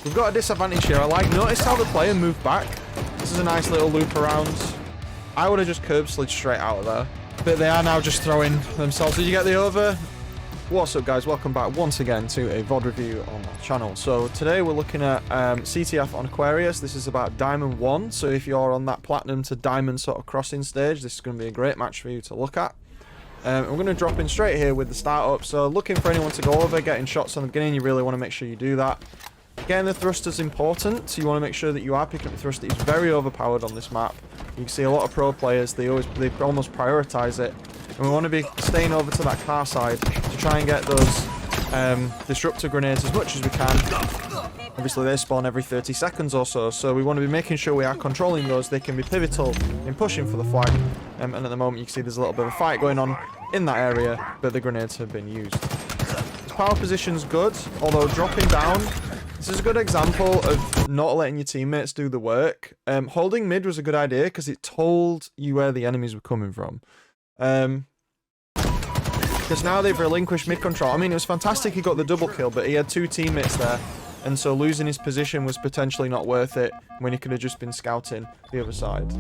We've got a disadvantage here. Notice how the player moved back. This is a nice little loop around. I would have just curb slid straight out of there. But they are now just throwing themselves. Did you get the over? What's up, guys? Welcome back once again to a VOD review on my channel. So today we're looking at CTF on Aquarius. This is about Diamond 1. So if you're on that Platinum to Diamond sort of crossing stage, this is going to be a great match for you to look at. We're going to drop in straight here with the startup. So looking for anyone to go over, getting shots on the beginning, you really want to make sure you do that. Getting the thrust is important, so you want to make sure that you are picking up the thrust. It's very overpowered on this map. You can see a lot of pro players, they almost prioritize it. And we want to be staying over to that car side to try and get those disruptor grenades as much as we can. Obviously they spawn every 30 seconds or so we want to be making sure we are controlling those. They can be pivotal in pushing for the flag. And at the moment you can see there's a little bit of a fight going on in that area, but the grenades have been used. His power position's good, although dropping down, this is a good example of not letting your teammates do the work. Holding mid was a good idea because it told you where the enemies were coming from. Because now they've relinquished mid control. I mean, it was fantastic he got the double kill, but he had two teammates there. And so losing his position was potentially not worth it when he could have just been scouting the other side.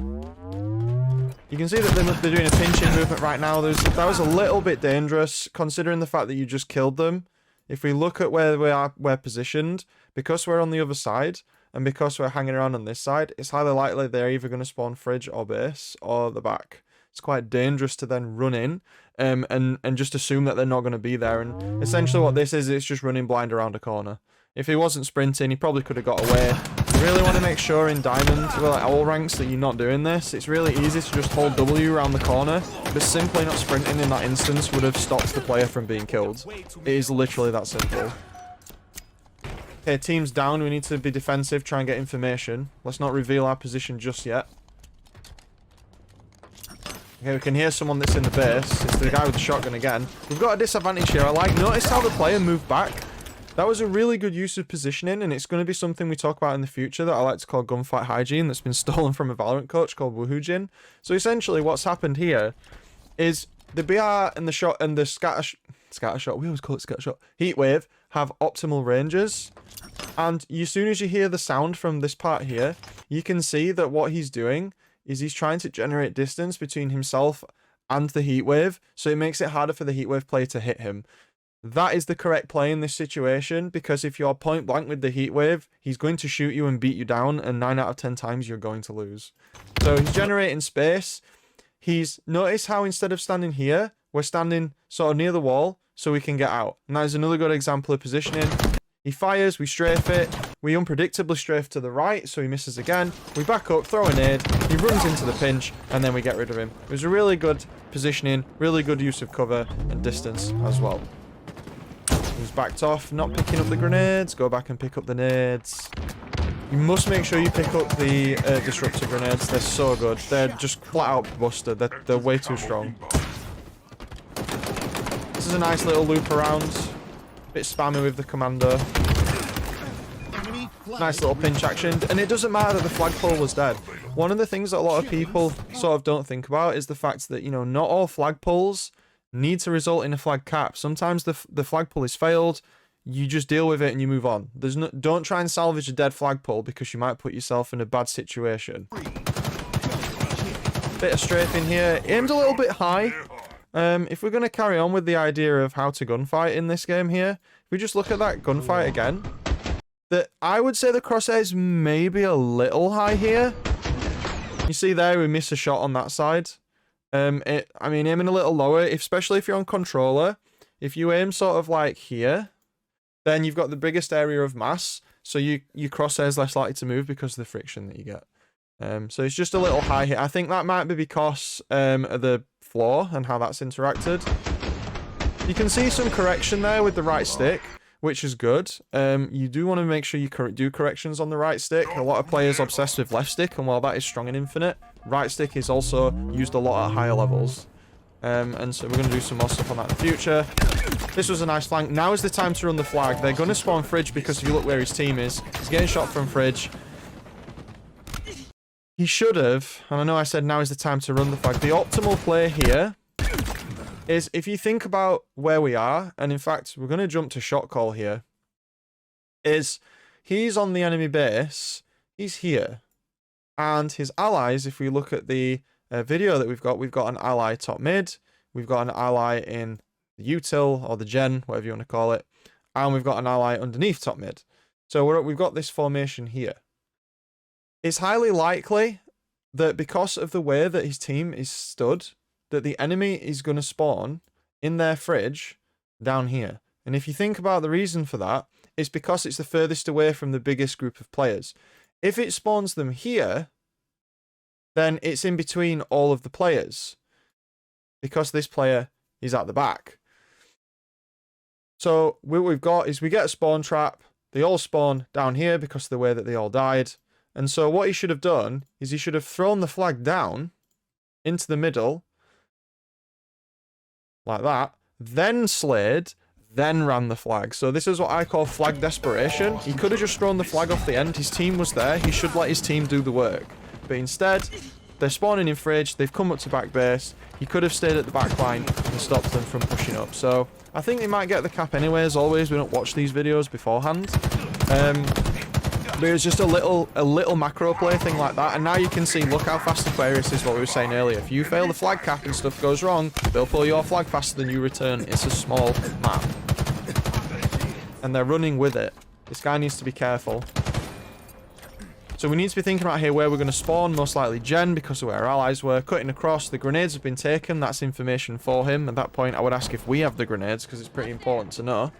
You can see that they're doing a pinching movement right now. That was a little bit dangerous considering the fact that you just killed them. If we look at where we're positioned, because we're on the other side, and because we're hanging around on this side, it's highly likely they're either going to spawn fridge or base or the back. It's quite dangerous to then run in and just assume that they're not going to be there. And essentially what this is, it's just running blind around a corner. If he wasn't sprinting, he probably could have got away. You really want to make sure in Diamond, well, like all ranks, that you're not doing this. It's really easy to just hold W around the corner, but simply not sprinting in that instance would have stopped the player from being killed. It is literally that simple. Okay, team's down. We need to be defensive, try and get information. Let's not reveal our position just yet. Okay, we can hear someone that's in the base. It's the guy with the shotgun again. We've got a disadvantage here. Notice how the player moved back. That was a really good use of positioning, and it's going to be something we talk about in the future that I like to call gunfight hygiene, that's been stolen from a Valorant coach called Woohoojin. So essentially what's happened here is the BR and the shot and the scatter shot, we always call it scatter shot, heat wave, have optimal ranges. And as soon as you hear the sound from this part here, you can see that what he's doing is he's trying to generate distance between himself and the heat wave, so it makes it harder for the heat wave player to hit him. That is the correct play in this situation, because if you're point blank with the heat wave, he's going to shoot you and beat you down, and 9 out of 10 times you're going to lose. So he's generating space. Notice how instead of standing here, we're standing sort of near the wall so we can get out. And that is another good example of positioning. He fires, we strafe it, we unpredictably strafe to the right, so he misses again. We back up, throw a nade, he runs into the pinch, and then we get rid of him. It was a really good positioning, really good use of cover and distance as well. He's backed off, not picking up the grenades. Go back and pick up the nades. You must make sure you pick up the disruptor grenades. They're so good. They're just flat out busted. They're way too strong. This is a nice little loop around. Bit spammy with the commando. Nice little pinch action. And it doesn't matter that the flagpole was dead. One of the things that a lot of people sort of don't think about is the fact that, you know, not all flagpoles need to result in a flag cap. Sometimes the flagpole is failed. You just deal with it and you move on. Don't try and salvage a dead flagpole because you might put yourself in a bad situation. Bit of strafing here. Aimed a little bit high. If we're going to carry on with the idea of how to gunfight in this game here, if we just look at that gunfight again, I would say the crosshairs may be a little high here. You see there, we miss a shot on that side. I mean, aiming a little lower, especially if you're on controller. If you aim sort of like here, then you've got the biggest area of mass, so your crosshair's less likely to move because of the friction that you get. So it's just a little high here. I think that might be because of the floor and how that's interacted. You can see some correction there with the right stick, which is good. You do want to make sure you do corrections on the right stick. A lot of players obsessed with left stick, and while that is strong and infinite, right stick is also used a lot at higher levels. And so we're going to do some more stuff on that in the future. This was a nice flank. Now is the time to run the flag. They're going to spawn fridge because if you look where his team is, he's getting shot from fridge. He should have, and I know I said now is the time to run the flag. The optimal play here is if you think about where we are, and in fact, we're going to jump to shot call here, is he's on the enemy base. He's here. And his allies, if we look at the video that we've got an ally top mid. We've got an ally in the util or the gen, whatever you want to call it. And we've got an ally underneath top mid. So we've got this formation here. It's highly likely that because of the way that his team is stood, that the enemy is going to spawn in their fridge down here. And if you think about the reason for that, it's because it's the furthest away from the biggest group of players. If it spawns them here, then it's in between all of the players, because this player is at the back. So what we've got is we get a spawn trap. They all spawn down here because of the way that they all died. And so what he should have done is he should have thrown the flag down into the middle, like that, then slayed, then ran the flag. So this is what I call flag desperation. He could have just thrown the flag off the end. His team was there. He should let his team do the work. But instead, they're spawning in fridge. They've come up to back base. He could have stayed at the back line and stopped them from pushing up. So I think they might get the cap anyway. As always, we don't watch these videos beforehand. But it was just a little macro play thing like that. And now you can see, look how fast Aquarius is, what we were saying earlier. If you fail the flag cap and stuff goes wrong, they'll pull your flag faster than you return. It's a small map. And they're running with it. This guy needs to be careful. So we need to be thinking about here where we're going to spawn, most likely Gen, because of where our allies were. Cutting across, the grenades have been taken. That's information for him. At that point, I would ask if we have the grenades, because it's pretty important to know.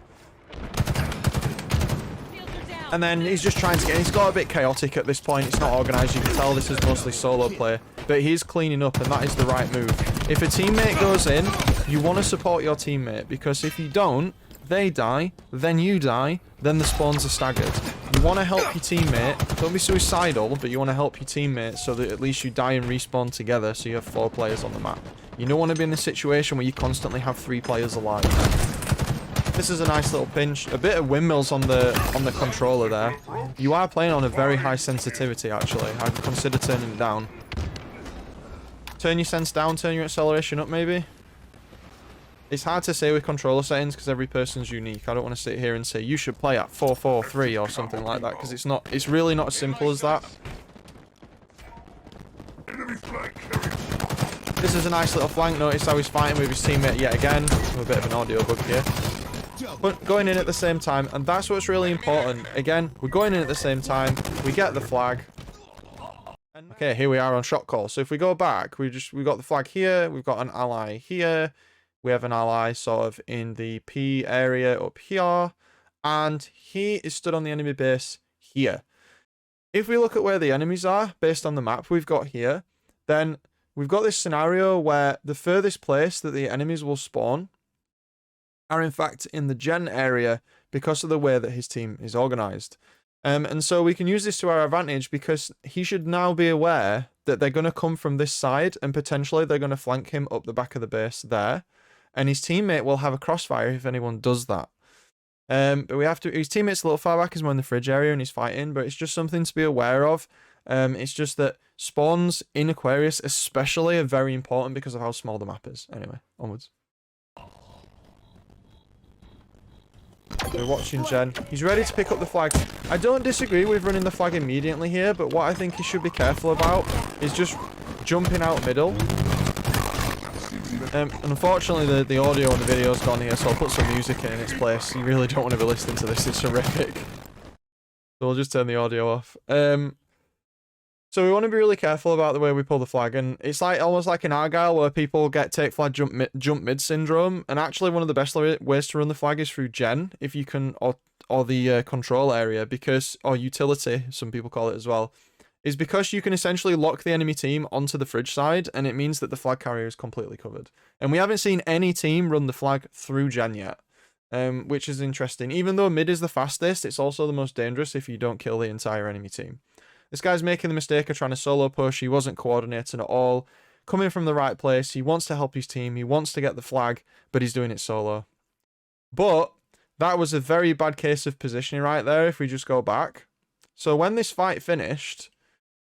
And then he's just trying to get... He's got a bit chaotic at this point. It's not organised. You can tell this is mostly solo play. But he's cleaning up, and that is the right move. If a teammate goes in, you want to support your teammate, because if you don't, they die, then you die, then the spawns are staggered. You want to help your teammate. Don't be suicidal, but you want to help your teammate so that at least you die and respawn together, so you have 4 players on the map. You don't want to be in a situation where you constantly have 3 players alive. This is a nice little pinch. A bit of windmills on the controller there. You are playing on a very high sensitivity, actually. I'd consider turning it down. Turn your sense down, turn your acceleration up, maybe. It's hard to say with controller settings because every person's unique. I don't want to sit here and say you should play at 443 or something like that, because it's really not as simple as that. This is a nice little flank. Notice how he's fighting with his teammate yet again. A bit of an audio bug here. But going in at the same time, and that's what's really important. Again, we're going in at the same time. We get the flag. Okay, here we are on shot call. So if we go back, we've got the flag here. We've got an ally here. We have an ally sort of in the P area up here. And he is stood on the enemy base here. If we look at where the enemies are, based on the map we've got here, then we've got this scenario where the furthest place that the enemies will spawn are in fact in the Gen area because of the way that his team is organised. And so we can use this to our advantage, because he should now be aware that they're going to come from this side and potentially they're going to flank him up the back of the base there. And his teammate will have a crossfire if anyone does that. But we have to... His teammate's a little far back, he's more in the fridge area and he's fighting, but it's just something to be aware of. It's just that spawns in Aquarius especially are very important because of how small the map is. Anyway, onwards. We're watching Gen. He's ready to pick up the flag. I don't disagree with running the flag immediately here, but what I think he should be careful about is just jumping out middle. Unfortunately, the audio on the video's gone here, so I'll put some music in its place. You really don't want to be listening to this. It's horrific. So we'll just turn the audio off. So we want to be really careful about the way we pull the flag, and it's like almost like in Argyle where people get take flag jump mid syndrome. And actually, one of the best ways to run the flag is through Gen, if you can, or the control area, because, or utility, some people call it as well, is because you can essentially lock the enemy team onto the fridge side, and it means that the flag carrier is completely covered. And we haven't seen any team run the flag through Gen yet, which is interesting. Even though mid is the fastest, it's also the most dangerous if you don't kill the entire enemy team. This guy's making the mistake of trying to solo push. He wasn't coordinating at all. Coming from the right place. He wants to help his team. He wants to get the flag, but he's doing it solo. But that was a very bad case of positioning right there if we just go back. So when this fight finished,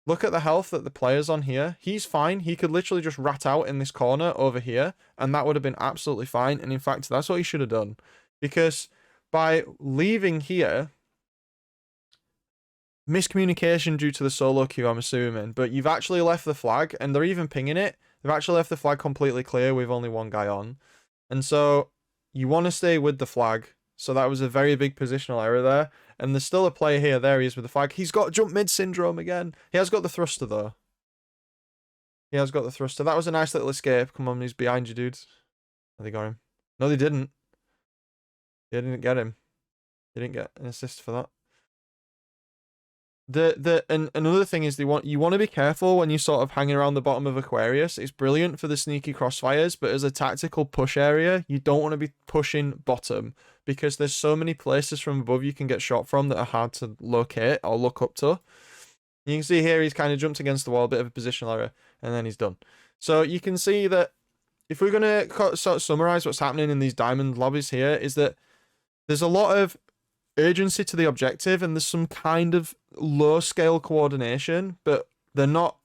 look at the health that the player's on here. He's fine. He could literally just rat out in this corner over here, and that would have been absolutely fine. And in fact, that's what he should have done. Because by leaving here, miscommunication due to the solo queue, I'm assuming. But you've actually left the flag, and they're even pinging it. They've actually left the flag completely clear with only one guy on. And so you want to stay with the flag. So that was a very big positional error there. And there's still a player here. There he is with the flag. He's got jump mid syndrome again. He has got the thruster, though. He has got the thruster. That was a nice little escape. Come on, he's behind you, dudes. Oh, they got him. No, they didn't. They didn't get him. They didn't get an assist for that. And another thing is you want to be careful when you sort of hanging around the bottom of Aquarius. It's brilliant for the sneaky crossfires, but as a tactical push area, you don't want to be pushing bottom because there's so many places from above you can get shot from that are hard to locate or look up to. You can see here he's kind of jumped against the wall, a bit of a positional error, and then he's done. So you can see that if we're going to sort of summarize what's happening in these diamond lobbies here is that there's a lot of urgency to the objective and there's some kind of low scale coordination, but they're not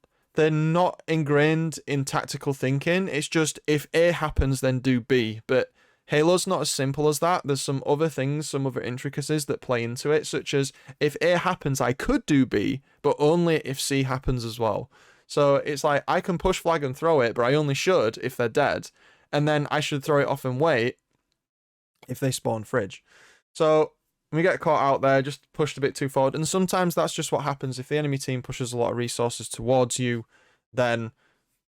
ingrained in tactical thinking. It's just if A happens then do B, but Halo's not as simple as that. There's some other things, some other intricacies that play into it, such as if A happens I could do B, but only if C happens as well. So it's like I can push flag and throw it, but I only should if they're dead, and then I should throw it off and wait if they spawn fridge. So we get caught out there, just pushed a bit too forward. And sometimes that's just what happens. If the enemy team pushes a lot of resources towards you, then,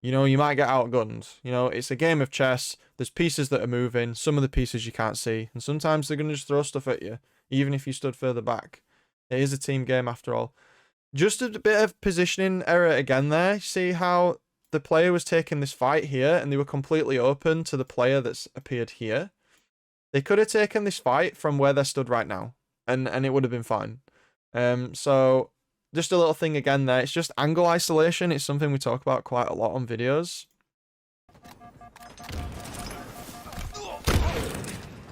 you know, you might get outgunned. You know, it's a game of chess. There's pieces that are moving. Some of the pieces you can't see. And sometimes they're going to just throw stuff at you, even if you stood further back. It is a team game after all. Just a bit of positioning error again there. See how the player was taking this fight here and they were completely open to the player that's appeared here. They could have taken this fight from where they're stood right now, and it would have been fine. So just a little thing again there. It's just angle isolation. It's something we talk about quite a lot on videos.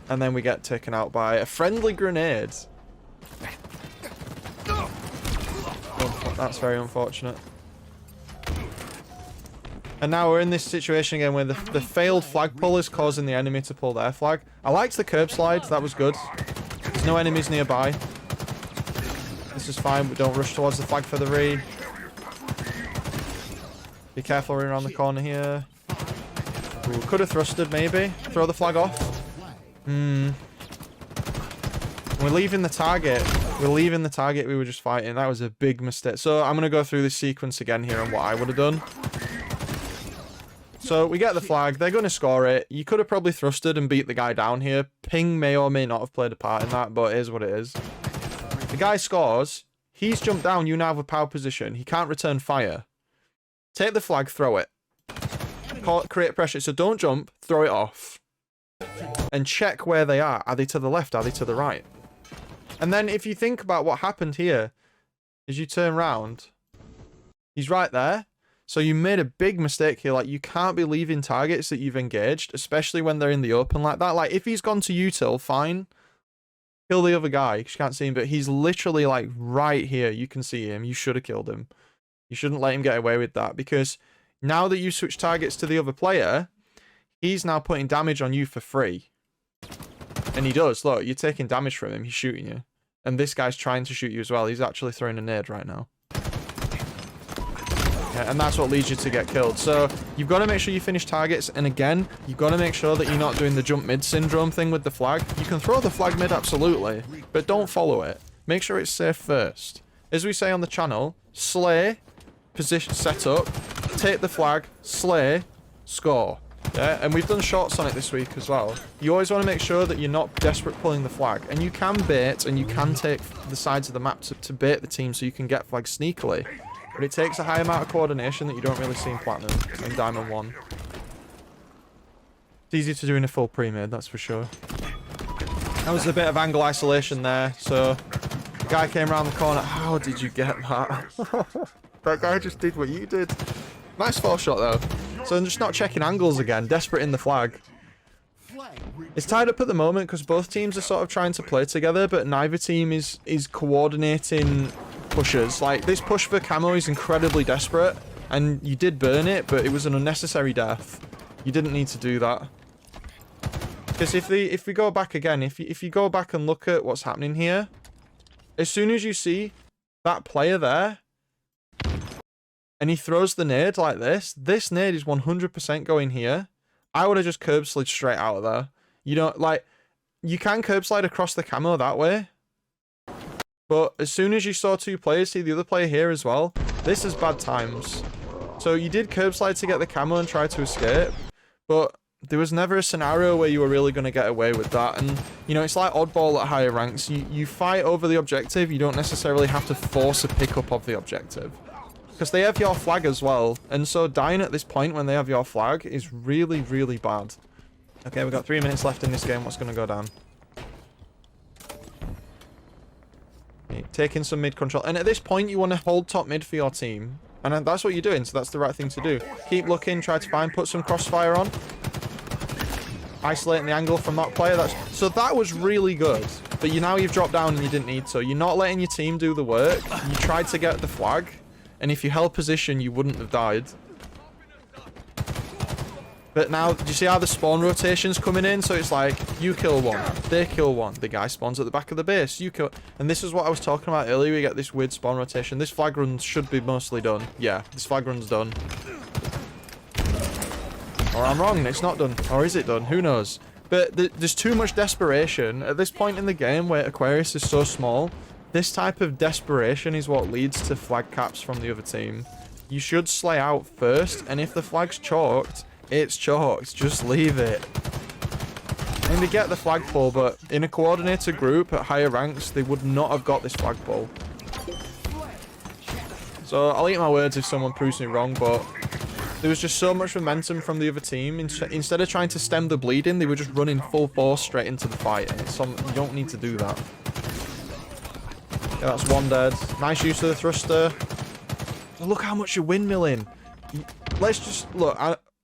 And then we get taken out by a friendly grenade. Oh, that's very unfortunate. And now we're in this situation again where the failed flag pull is causing the enemy to pull their flag. I liked the curb slide. That was good. There's no enemies nearby. This is fine. We don't rush towards the flag for the re. Be careful around the corner here. Ooh, could have thrusted maybe. Throw the flag off. We're leaving the target. We're leaving the target we were just fighting. That was a big mistake. So I'm going to go through this sequence again here on what I would have done. So we get the flag. They're going to score it. You could have probably thrusted and beat the guy down here. Ping may or may not have played a part in that, but it is what it is. The guy scores. He's jumped down. You now have a power position. He can't return fire. Take the flag, throw it. Create pressure. So don't jump, throw it off. And check where they are. Are they to the left? Are they to the right? And then if you think about what happened here, as you turn around, he's right there. So you made a big mistake here. Like, you can't be leaving targets that you've engaged, especially when they're in the open like that. Like, if he's gone to util, fine. Kill the other guy, because you can't see him. But he's literally, like, right here. You can see him. You should have killed him. You shouldn't let him get away with that. Because now that you switch targets to the other player, he's now putting damage on you for free. And he does. Look, you're taking damage from him. He's shooting you. And this guy's trying to shoot you as well. He's actually throwing a nade right now. Yeah, and that's what leads you to get killed. So you've got to make sure you finish targets. And again, you've got to make sure that you're not doing the jump mid syndrome thing with the flag. You can throw the flag mid, absolutely, but don't follow it. Make sure it's safe first. As we say on the channel, slay, position, set up, take the flag, slay, score. Yeah, and we've done shorts on it this week as well. You always want to make sure that you're not desperate pulling the flag. And you can bait, and you can take the sides of the map to bait the team so you can get flags sneakily. But it takes a high amount of coordination that you don't really see in Platinum and Diamond 1. It's easy to do in a full pre-made, that's for sure. That was a bit of angle isolation there. So the guy came around the corner. How did you get that? That guy just did what you did. Nice 4-shot though. So I'm just not checking angles again. Desperate in the flag. It's tied up at the moment because both teams are sort of trying to play together, but neither team is coordinating pushes. Like, this push for camo is incredibly desperate, and you did burn it, but it was an unnecessary death. You didn't need to do that. Because if we go back again, if you go back and look at what's happening here, as soon as you see that player there, and he throws the nade like this nade is 100% going here. I would have just curb slid straight out of there. You know, like, you can curb slide across the camo that way. But as soon as you saw two players, see the other player here as well, this is bad times. So you did curb slide to get the camo and try to escape, but there was never a scenario where you were really going to get away with that. And, you know, it's like oddball at higher ranks. You fight over the objective, you don't necessarily have to force a pickup of the objective. Because they have your flag as well. And so dying at this point when they have your flag is really, really bad. Okay, we've got 3 minutes left in this game. What's going to go down? Okay, taking some mid control. And at this point, you want to hold top mid for your team. And that's what you're doing, so that's the right thing to do. Keep looking, try to find, put some crossfire on. Isolating the angle from that player. So that was really good. But now you've dropped down and you didn't need to. You're not letting your team do the work. You tried to get the flag. And if you held position, you wouldn't have died. But now, do you see how the spawn rotation's coming in? So it's like, you kill one, they kill one. The guy spawns at the back of the base, you kill... And this is what I was talking about earlier. We get this weird spawn rotation. This flag run should be mostly done. Yeah, this flag run's done. Or I'm wrong, it's not done. Or is it done? Who knows? But there's too much desperation. At this point in the game where Aquarius is so small, this type of desperation is what leads to flag caps from the other team. You should slay out first, and if the flag's chalked, it's chalked. Just leave it. I mean, they get the flagpole, but in a coordinated group at higher ranks, they would not have got this flagpole. So I'll eat my words if someone proves me wrong, but there was just so much momentum from the other team. Instead of trying to stem the bleeding, they were just running full force straight into the fight. And you don't need to do that. Yeah, that's one dead. Nice use of the thruster. Look how much you're windmilling. Let's just look.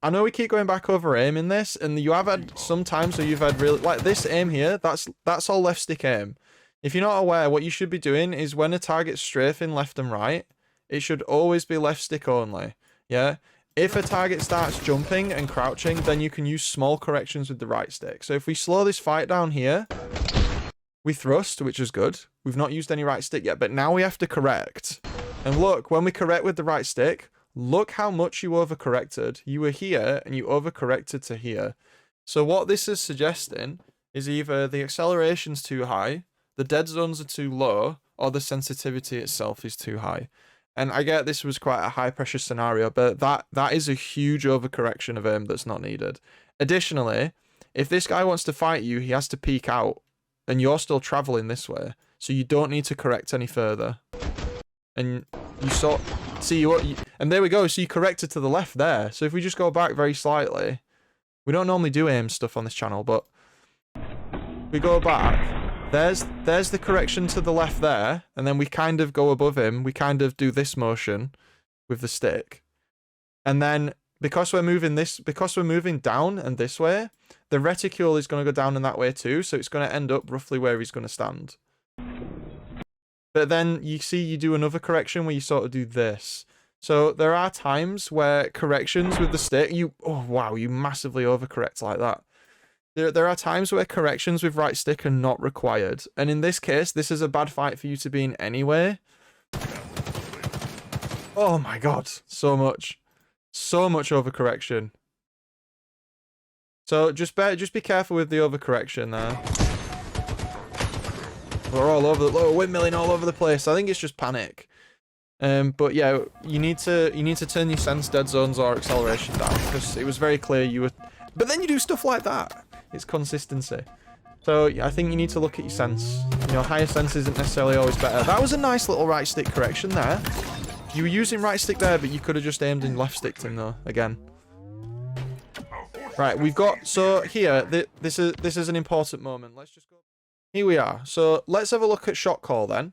I know we keep going back over aim in this, and you have had some times where you've had really, like this aim here, that's all left stick aim. If you're not aware, what you should be doing is when a target's strafing left and right, it should always be left stick only. Yeah? If a target starts jumping and crouching, then you can use small corrections with the right stick. So if we slow this fight down here, we thrust, which is good. We've not used any right stick yet, but now we have to correct. And look, when we correct with the right stick, look how much you overcorrected. You were here and you overcorrected to here. So what this is suggesting is either the acceleration's too high, the dead zones are too low, or the sensitivity itself is too high. And I get this was quite a high pressure scenario, but that is a huge overcorrection of aim that's not needed. Additionally, if this guy wants to fight you, he has to peek out, and you're still traveling this way, so you don't need to correct any further. And you saw... See what and there we go. So you corrected to the left there. So if we just go back very slightly, we don't normally do aim stuff on this channel, but we go back. There's the correction to the left there, and then we kind of go above him. We kind of do this motion with the stick, and then because we're moving down and this way, the reticule is going to go down in that way too. So it's going to end up roughly where he's going to stand. But then you see you do another correction where you sort of do this. So there are times where corrections with the stick, oh wow, you massively overcorrect like that. There are times where corrections with right stick are not required. And in this case, this is a bad fight for you to be in anyway. Oh my god, so much. So much overcorrection. So just be careful with the overcorrection there. We're all over the windmilling all over the place. I think it's just panic. But yeah, you need to turn your sense dead zones or acceleration down, because it was very clear you were. But then you do stuff like that. It's consistency. So I think you need to look at your sense. You know, higher sense isn't necessarily always better. That was a nice little right stick correction there. You were using right stick there, but you could have just aimed and left sticked him though. Again. Right, we've got so here. This is an important moment. Let's just go. Here we are. So let's have a look at shot call then.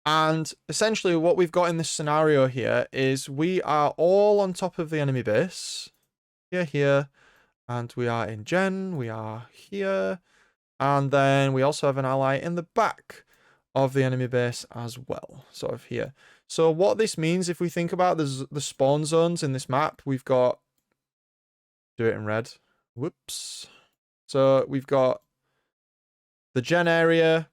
And essentially what we've got in this scenario here is we are all on top of the enemy base. Here. And we are in gen. We are here. And then we also have an ally in the back of the enemy base as well. Sort of here. So what this means, if we think about the spawn zones in this map, we've got... Do it in red. Whoops. So we've got the gen area,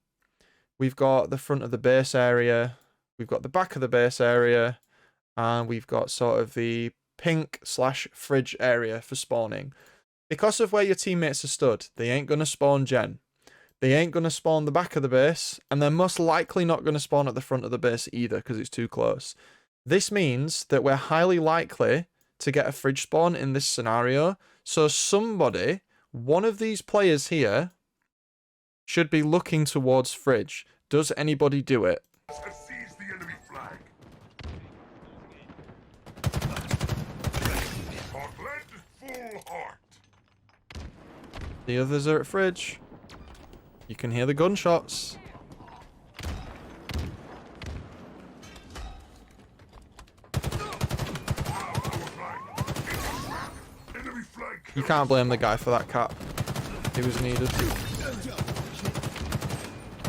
we've got the front of the base area, we've got the back of the base area, and we've got sort of the pink/fridge area for spawning. Because of where your teammates are stood, they ain't going to spawn gen. They ain't going to spawn the back of the base, and they're most likely not going to spawn at the front of the base either because it's too close. This means that we're highly likely to get a fridge spawn in this scenario. So somebody, one of these players here, should be looking towards fridge. Does anybody do it? Seize the enemy flag. Heartland, full heart. The others are at fridge. You can hear the gunshots. You can't blame the guy for that cap. He was needed.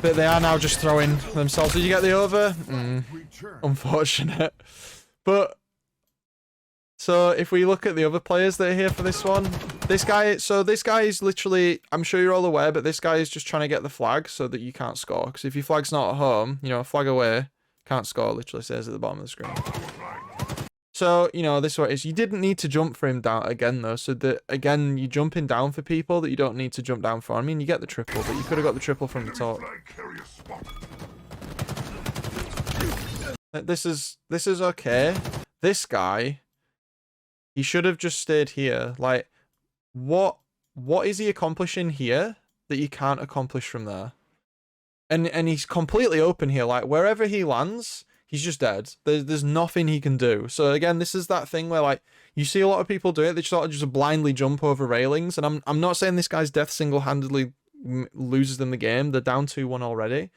But they are now just throwing themselves. Did you get the over? Unfortunate. But so if we look at the other players that are here for this one, this guy is literally, I'm sure you're all aware, but this guy is just trying to get the flag so that you can't score. Because if your flag's not at home, you know, flag away, can't score, literally says at the bottom of the screen. So, you know, this is what it is. You didn't need to jump for him down again, though. So, that again, you're jumping down for people that you don't need to jump down for. I mean, you get the triple, but you could have got the triple from the top. This is okay. This guy, he should have just stayed here. Like, what is he accomplishing here that you can't accomplish from there? And he's completely open here. Like, wherever he lands, he's just dead. There's nothing he can do. So again, this is that thing where, like, you see a lot of people do it. They sort of just blindly jump over railings. And I'm not saying this guy's death single-handedly loses them the game. They're down 2-1 already.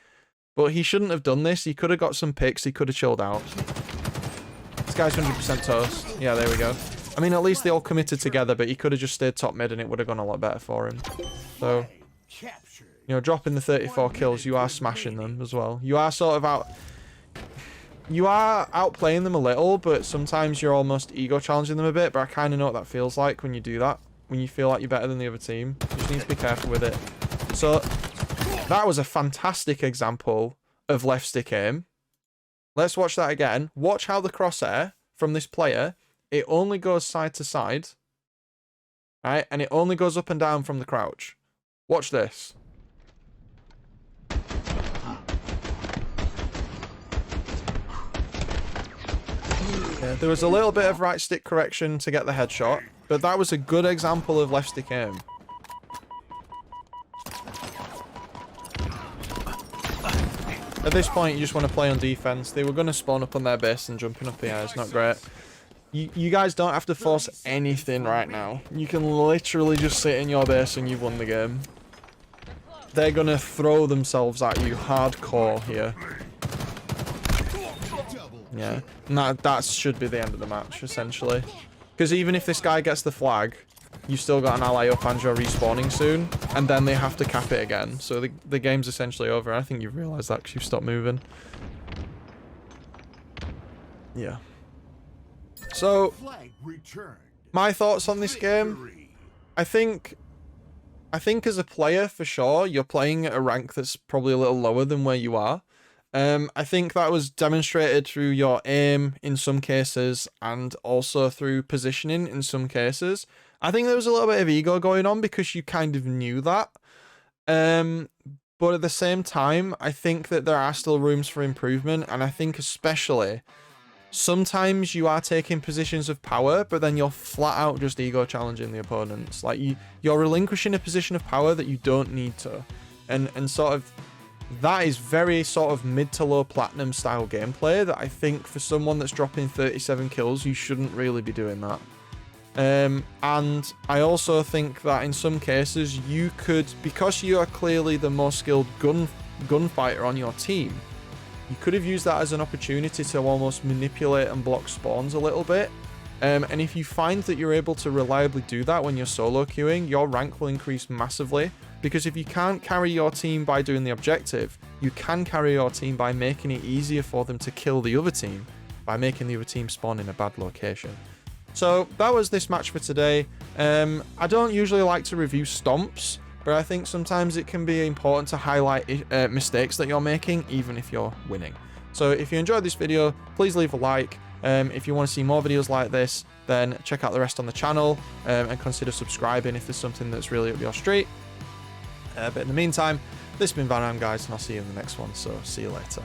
But he shouldn't have done this. He could have got some picks. He could have chilled out. This guy's 100% toast. Yeah, there we go. I mean, at least they all committed together, but he could have just stayed top mid and it would have gone a lot better for him. So, you know, dropping the 34 kills, you are smashing them as well. You are sort of out... You are outplaying them a little, but sometimes you're almost ego challenging them a bit, but I kind of know what that feels like when you do that. When you feel like you're better than the other team. You just need to be careful with it. So, that was a fantastic example of left stick aim. Let's watch that again. Watch how the crosshair from this player, it only goes side to side. Right? And it only goes up and down from the crouch. Watch this. Yeah, there was a little bit of right stick correction to get the headshot, but that was a good example of left stick aim. At this point, you just want to play on defense. They were going to spawn up on their base and jumping up the air is not great. You guys don't have to force anything right now. You can literally just sit in your base and you've won the game. They're going to throw themselves at you hardcore here. Yeah, and that should be the end of the match, essentially. Because even if this guy gets the flag, you've still got an ally up and you're respawning soon, and then they have to cap it again. So the game's essentially over. I think you've realised that because you've stopped moving. Yeah. So, my thoughts on this game. I think as a player, for sure, you're playing at a rank that's probably a little lower than where you are. I think that was demonstrated through your aim in some cases and also through positioning in some cases. I think there was a little bit of ego going on because you kind of knew that. But at the same time, I think that there are still rooms for improvement, and I think especially sometimes you are taking positions of power, but then you're flat out just ego challenging the opponents. Like you're relinquishing a position of power that you don't need to. And sort of that is very sort of mid to low platinum style gameplay that I think for someone that's dropping 37 kills, you shouldn't really be doing that. And I also think that in some cases you could, because you are clearly the more skilled gunfighter on your team, you could have used that as an opportunity to almost manipulate and block spawns a little bit. And if you find that you're able to reliably do that when you're solo queuing, your rank will increase massively. Because if you can't carry your team by doing the objective, you can carry your team by making it easier for them to kill the other team, by making the other team spawn in a bad location. So that was this match for today. I don't usually like to review stomps, but I think sometimes it can be important to highlight mistakes that you're making, even if you're winning. So if you enjoyed this video, please leave a like. If you want to see more videos like this, then check out the rest on the channel, and consider subscribing if there's something that's really up your street. But in the meantime, this has been Vanadam, guys, and I'll see you in the next one. So see you later.